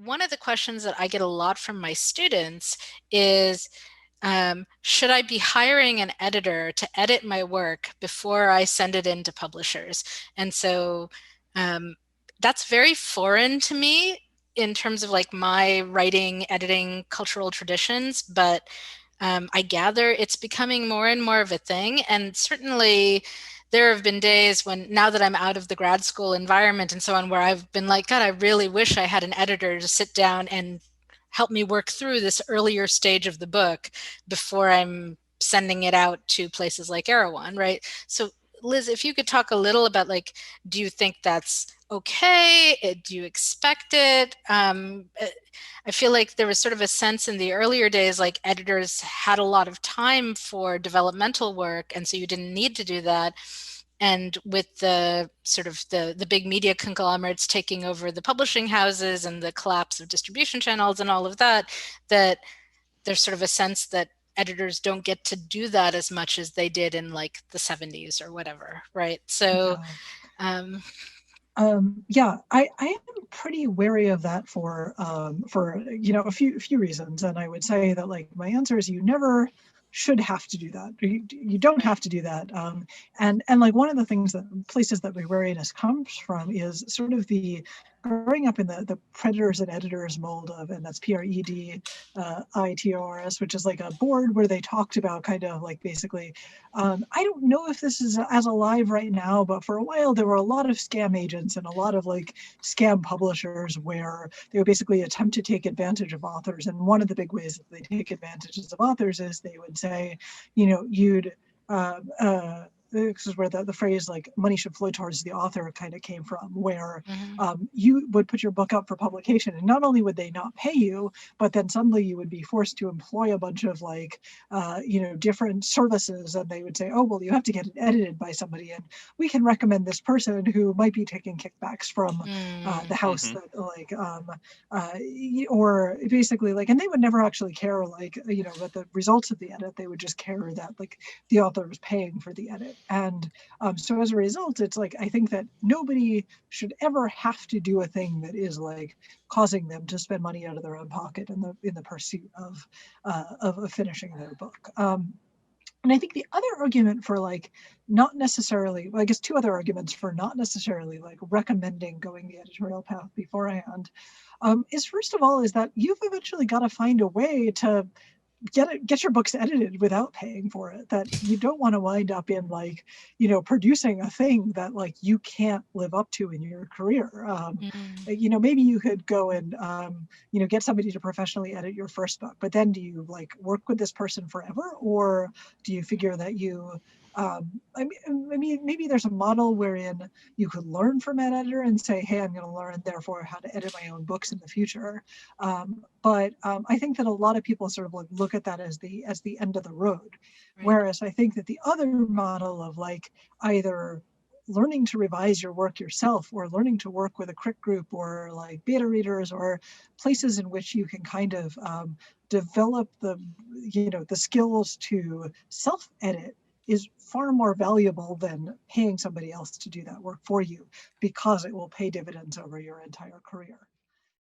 one of the questions that I get a lot from my students is, should I be hiring an editor to edit my work before I send it in to publishers? And so um, that's very foreign to me in terms of like my writing, editing, cultural traditions, but I gather it's becoming more and more of a thing. And certainly there have been days when, now that I'm out of the grad school environment and so on, where I've been like, God, I really wish I had an editor to sit down and help me work through this earlier stage of the book before I'm sending it out to places like Erewhon, right? So Liz, if you could talk a little about, like, do you think that's okay? Do you expect it? I feel like there was sort of a sense in the earlier days, like editors had a lot of time for developmental work, and so you didn't need to do that. And with the sort of the big media conglomerates taking over the publishing houses and the collapse of distribution channels and all of that, that there's sort of a sense that editors don't get to do that as much as they did in like the 70s or whatever, right? So Yeah. um, Yeah, I am pretty wary of that for a few reasons, and I would say that like my answer is you never should have to do that. You don't right. have to do that. And like one of the things that places that my wariness comes from is sort of the growing up in the predators and editors mold of, and that's PREDITORS, which is like a board where they talked about kind of like basically I don't know if this is as alive right now, but for a while there were a lot of scam agents and a lot of like scam publishers where they would basically attempt to take advantage of authors. And one of the big ways that they take advantages of authors is they would say, you'd uh, uh, this is where the phrase like money should flow towards the author kind of came from, where Mm-hmm. you would put your book up for publication and not only would they not pay you, but then suddenly you would be forced to employ a bunch of like different services, and they would say, oh, well, you have to get it edited by somebody, and we can recommend this person who might be taking kickbacks from the Mm, house Hmm. that uh, or basically like, and they would never actually care like, about the results of the edit. They would just care that like the author was paying for the edit. And so as a result, it's like, I think that nobody should ever have to do a thing that is like causing them to spend money out of their own pocket in the pursuit of finishing their book. And I think the other argument for like not necessarily, well, I guess two other arguments for not necessarily like recommending going the editorial path beforehand, is first of all is that you've eventually got to find a way to get your books edited without paying for it. That you don't want to wind up in like producing a thing that like you can't live up to in your career. mm, Maybe you could go and get somebody to professionally edit your first book, but then do you like work with this person forever, or do you figure that you I mean, maybe there's a model wherein you could learn from an editor and say, hey, I'm going to learn therefore how to edit my own books in the future. But I think that a lot of people sort of like look at that as the end of the road. right. Whereas I think that the other model of like either learning to revise your work yourself or learning to work with a crit group or like beta readers or places in which you can kind of develop the skills to self edit is far more valuable than paying somebody else to do that work for you, because it will pay dividends over your entire career.